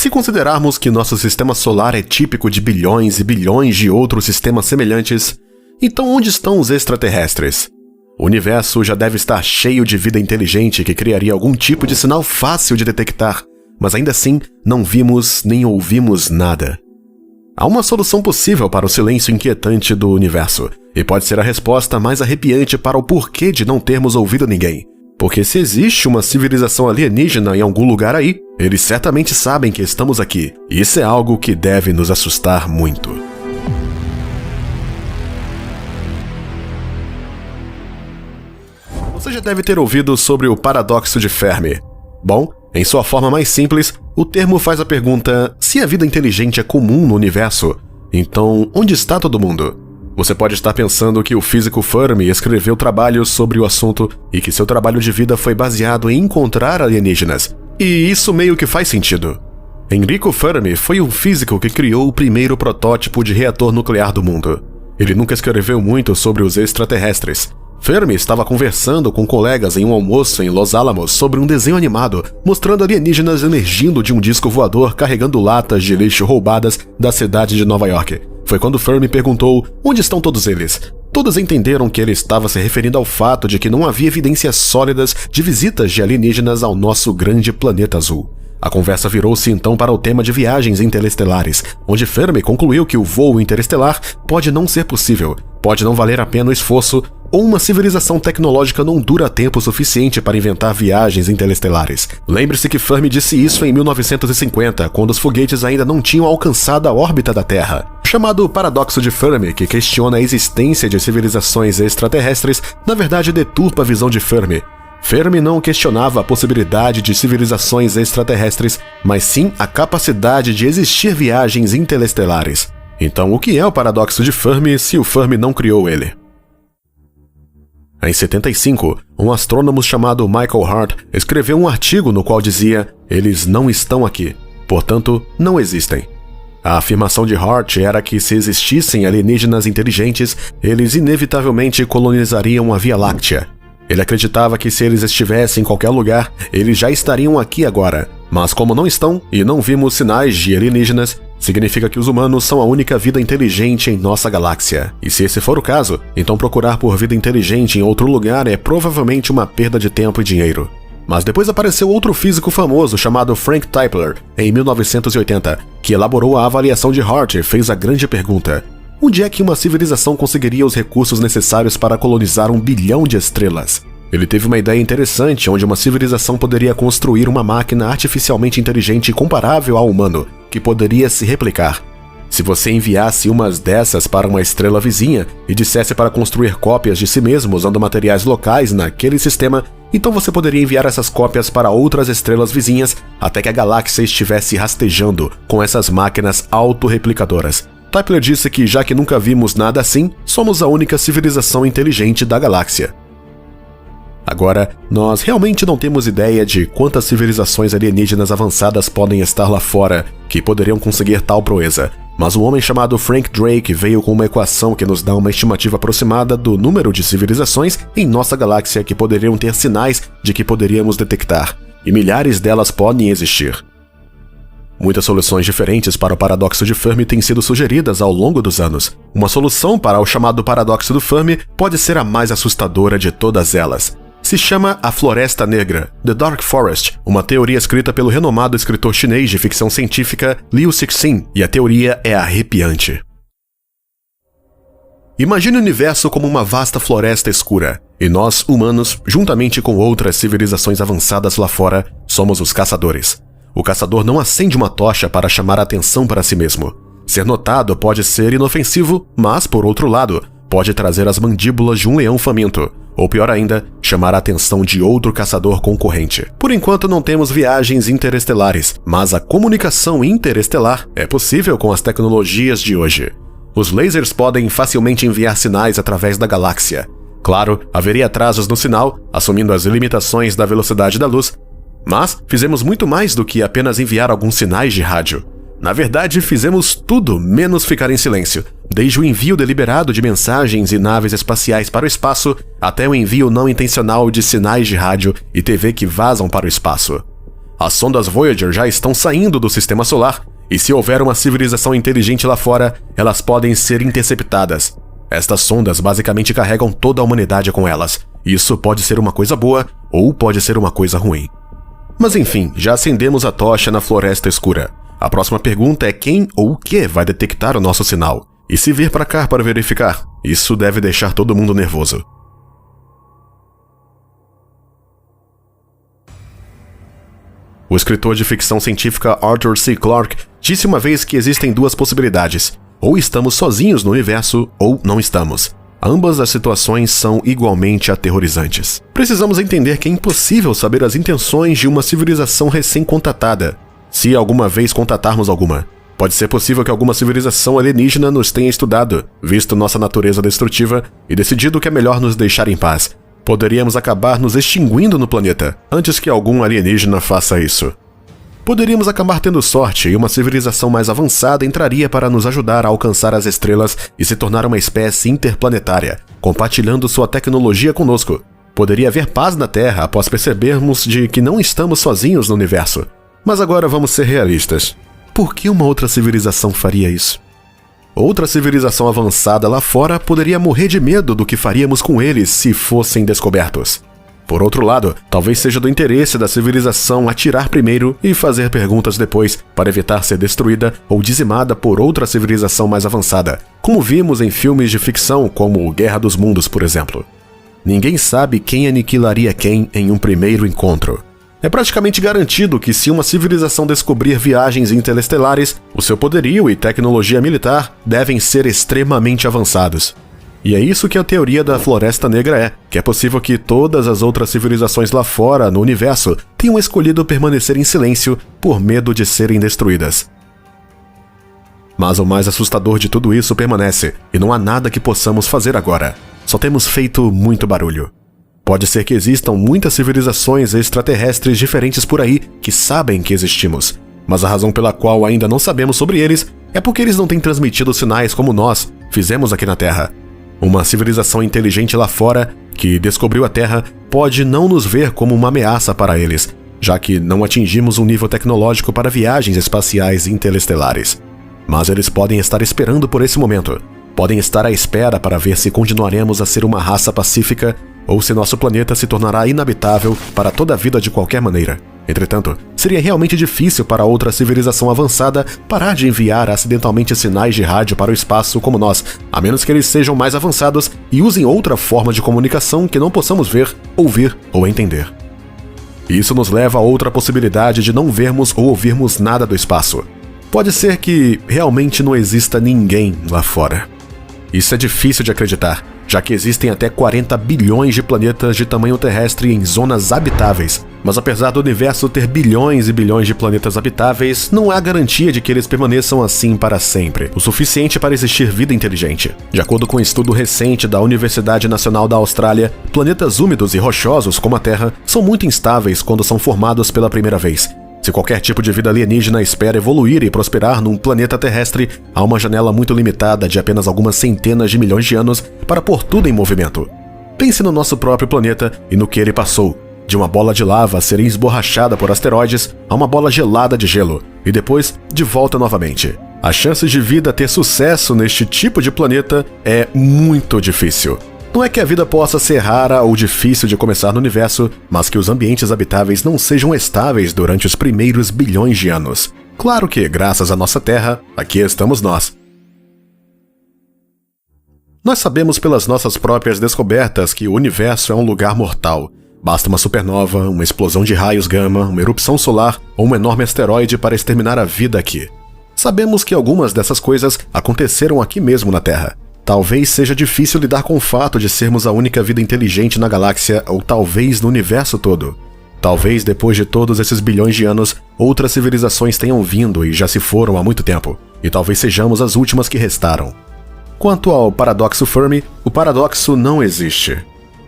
Se considerarmos que nosso sistema solar é típico de bilhões e bilhões de outros sistemas semelhantes, então onde estão os extraterrestres? O universo já deve estar cheio de vida inteligente que criaria algum tipo de sinal fácil de detectar, mas ainda assim não vimos nem ouvimos nada. Há uma solução possível para o silêncio inquietante do universo, e pode ser a resposta mais arrepiante para o porquê de não termos ouvido ninguém. Porque se existe uma civilização alienígena em algum lugar aí, eles certamente sabem que estamos aqui, e isso é algo que deve nos assustar muito. Você já deve ter ouvido sobre o paradoxo de Fermi. Bom, em sua forma mais simples, o termo faz a pergunta: se a vida inteligente é comum no universo, então onde está todo mundo? Você pode estar pensando que o físico Fermi escreveu trabalhos sobre o assunto e que seu trabalho de vida foi baseado em encontrar alienígenas. E isso meio que faz sentido. Enrico Fermi foi um físico que criou o primeiro protótipo de reator nuclear do mundo. Ele nunca escreveu muito sobre os extraterrestres. Fermi estava conversando com colegas em um almoço em Los Alamos sobre um desenho animado, mostrando alienígenas emergindo de um disco voador carregando latas de lixo roubadas da cidade de Nova York. Foi quando Fermi perguntou: onde estão todos eles? Todos entenderam que ele estava se referindo ao fato de que não havia evidências sólidas de visitas de alienígenas ao nosso grande planeta azul. A conversa virou-se então para o tema de viagens interestelares, onde Fermi concluiu que o voo interestelar pode não ser possível, pode não valer a pena o esforço, ou uma civilização tecnológica não dura tempo suficiente para inventar viagens interestelares. Lembre-se que Fermi disse isso em 1950, quando os foguetes ainda não tinham alcançado a órbita da Terra. Chamado paradoxo de Fermi, que questiona a existência de civilizações extraterrestres, na verdade deturpa a visão de Fermi. Fermi não questionava a possibilidade de civilizações extraterrestres, mas sim a capacidade de existir viagens interestelares. Então, o que é o paradoxo de Fermi se o Fermi não criou ele? Em 75, um astrônomo chamado Michael Hart escreveu um artigo no qual dizia: eles não estão aqui, portanto, não existem. A afirmação de Hart era que se existissem alienígenas inteligentes, eles inevitavelmente colonizariam a Via Láctea. Ele acreditava que se eles estivessem em qualquer lugar, eles já estariam aqui agora. Mas como não estão e não vimos sinais de alienígenas, significa que os humanos são a única vida inteligente em nossa galáxia. E se esse for o caso, então procurar por vida inteligente em outro lugar é provavelmente uma perda de tempo e dinheiro. Mas depois apareceu outro físico famoso chamado Frank Tipler, em 1980, que elaborou a avaliação de Hart e fez a grande pergunta: onde é que uma civilização conseguiria os recursos necessários para colonizar 1 bilhão de estrelas? Ele teve uma ideia interessante onde uma civilização poderia construir uma máquina artificialmente inteligente comparável ao humano, que poderia se replicar. Se você enviasse umas dessas para uma estrela vizinha e dissesse para construir cópias de si mesmo usando materiais locais naquele sistema, então você poderia enviar essas cópias para outras estrelas vizinhas até que a galáxia estivesse rastejando com essas máquinas autorreplicadoras. Tipler disse que, já que nunca vimos nada assim, somos a única civilização inteligente da galáxia. Agora, nós realmente não temos ideia de quantas civilizações alienígenas avançadas podem estar lá fora que poderiam conseguir tal proeza, mas um homem chamado Frank Drake veio com uma equação que nos dá uma estimativa aproximada do número de civilizações em nossa galáxia que poderiam ter sinais de que poderíamos detectar, e milhares delas podem existir. Muitas soluções diferentes para o paradoxo de Fermi têm sido sugeridas ao longo dos anos. Uma solução para o chamado paradoxo do Fermi pode ser a mais assustadora de todas elas. Se chama a Floresta Negra, The Dark Forest, uma teoria escrita pelo renomado escritor chinês de ficção científica Liu Cixin, e a teoria é arrepiante. Imagine o universo como uma vasta floresta escura, e nós, humanos, juntamente com outras civilizações avançadas lá fora, somos os caçadores. O caçador não acende uma tocha para chamar a atenção para si mesmo. Ser notado pode ser inofensivo, mas, por outro lado, pode trazer as mandíbulas de um leão faminto, ou pior ainda, chamar a atenção de outro caçador concorrente. Por enquanto não temos viagens interestelares, mas a comunicação interestelar é possível com as tecnologias de hoje. Os lasers podem facilmente enviar sinais através da galáxia. Claro, haveria atrasos no sinal, assumindo as limitações da velocidade da luz, mas fizemos muito mais do que apenas enviar alguns sinais de rádio. Na verdade, fizemos tudo menos ficar em silêncio, desde o envio deliberado de mensagens e naves espaciais para o espaço, até o envio não intencional de sinais de rádio e TV que vazam para o espaço. As sondas Voyager já estão saindo do sistema solar, e se houver uma civilização inteligente lá fora, elas podem ser interceptadas. Estas sondas basicamente carregam toda a humanidade com elas. Isso pode ser uma coisa boa ou pode ser uma coisa ruim. Mas enfim, já acendemos a tocha na floresta escura. A próxima pergunta é quem ou o que vai detectar o nosso sinal. E se vir para cá para verificar? Isso deve deixar todo mundo nervoso. O escritor de ficção científica Arthur C. Clarke disse uma vez que existem duas possibilidades. Ou estamos sozinhos no universo, ou não estamos. Ambas as situações são igualmente aterrorizantes. Precisamos entender que é impossível saber as intenções de uma civilização recém-contatada, se alguma vez contatarmos alguma. Pode ser possível que alguma civilização alienígena nos tenha estudado, visto nossa natureza destrutiva e decidido que é melhor nos deixar em paz. Poderíamos acabar nos extinguindo no planeta, antes que algum alienígena faça isso. Poderíamos acabar tendo sorte e uma civilização mais avançada entraria para nos ajudar a alcançar as estrelas e se tornar uma espécie interplanetária, compartilhando sua tecnologia conosco. Poderia haver paz na Terra após percebermos de que não estamos sozinhos no universo. Mas agora vamos ser realistas. Por que uma outra civilização faria isso? Outra civilização avançada lá fora poderia morrer de medo do que faríamos com eles se fossem descobertos. Por outro lado, talvez seja do interesse da civilização atirar primeiro e fazer perguntas depois, para evitar ser destruída ou dizimada por outra civilização mais avançada, como vimos em filmes de ficção como Guerra dos Mundos, por exemplo. Ninguém sabe quem aniquilaria quem em um primeiro encontro. É praticamente garantido que se uma civilização descobrir viagens interestelares, o seu poderio e tecnologia militar devem ser extremamente avançados. E é isso que a teoria da Floresta Negra é, que é possível que todas as outras civilizações lá fora, no universo, tenham escolhido permanecer em silêncio por medo de serem destruídas. Mas o mais assustador de tudo isso permanece, e não há nada que possamos fazer agora. Só temos feito muito barulho. Pode ser que existam muitas civilizações extraterrestres diferentes por aí que sabem que existimos, mas a razão pela qual ainda não sabemos sobre eles é porque eles não têm transmitido sinais como nós fizemos aqui na Terra. Uma civilização inteligente lá fora, que descobriu a Terra, pode não nos ver como uma ameaça para eles, já que não atingimos um nível tecnológico para viagens espaciais interestelares. Mas eles podem estar esperando por esse momento. Podem estar à espera para ver se continuaremos a ser uma raça pacífica ou se nosso planeta se tornará inabitável para toda a vida de qualquer maneira. Entretanto, seria realmente difícil para outra civilização avançada parar de enviar acidentalmente sinais de rádio para o espaço como nós, a menos que eles sejam mais avançados e usem outra forma de comunicação que não possamos ver, ouvir ou entender. Isso nos leva a outra possibilidade de não vermos ou ouvirmos nada do espaço. Pode ser que realmente não exista ninguém lá fora. Isso é difícil de acreditar, já que existem até 40 bilhões de planetas de tamanho terrestre em zonas habitáveis. Mas apesar do universo ter bilhões e bilhões de planetas habitáveis, não há garantia de que eles permaneçam assim para sempre, o suficiente para existir vida inteligente. De acordo com um estudo recente da Universidade Nacional da Austrália, planetas úmidos e rochosos como a Terra são muito instáveis quando são formados pela primeira vez. Se qualquer tipo de vida alienígena espera evoluir e prosperar num planeta terrestre, há uma janela muito limitada de apenas algumas centenas de milhões de anos para pôr tudo em movimento. Pense no nosso próprio planeta e no que ele passou. De uma bola de lava ser esborrachada por asteroides a uma bola gelada de gelo, e depois de volta novamente. As chances de vida ter sucesso neste tipo de planeta é muito difícil. Não é que a vida possa ser rara ou difícil de começar no universo, mas que os ambientes habitáveis não sejam estáveis durante os primeiros bilhões de anos. Claro que, graças à nossa Terra, aqui estamos nós. Nós sabemos pelas nossas próprias descobertas que o universo é um lugar mortal. Basta uma supernova, uma explosão de raios gama, uma erupção solar ou um enorme asteroide para exterminar a vida aqui. Sabemos que algumas dessas coisas aconteceram aqui mesmo na Terra. Talvez seja difícil lidar com o fato de sermos a única vida inteligente na galáxia ou talvez no universo todo. Talvez depois de todos esses bilhões de anos, outras civilizações tenham vindo e já se foram há muito tempo, e talvez sejamos as últimas que restaram. Quanto ao paradoxo Fermi, o paradoxo não existe.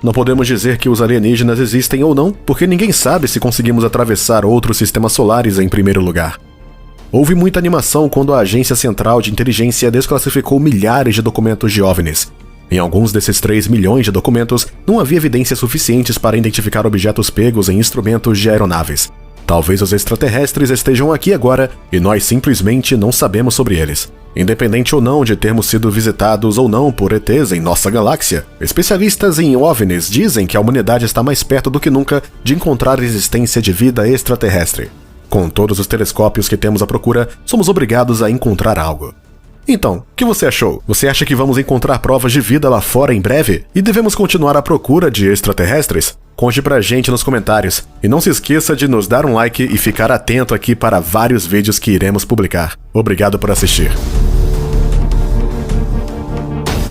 Não podemos dizer que os alienígenas existem ou não, porque ninguém sabe se conseguimos atravessar outros sistemas solares em primeiro lugar. Houve muita animação quando a Agência Central de Inteligência desclassificou milhares de documentos de OVNIs. Em alguns desses 3 milhões de documentos, não havia evidências suficientes para identificar objetos pegos em instrumentos de aeronaves. Talvez os extraterrestres estejam aqui agora e nós simplesmente não sabemos sobre eles. Independente ou não de termos sido visitados ou não por ETs em nossa galáxia, especialistas em OVNIs dizem que a humanidade está mais perto do que nunca de encontrar a existência de vida extraterrestre. Com todos os telescópios que temos à procura, somos obrigados a encontrar algo. Então, o que você achou? Você acha que vamos encontrar provas de vida lá fora em breve? E devemos continuar à procura de extraterrestres? Conte pra gente nos comentários. E não se esqueça de nos dar um like e ficar atento aqui para vários vídeos que iremos publicar. Obrigado por assistir.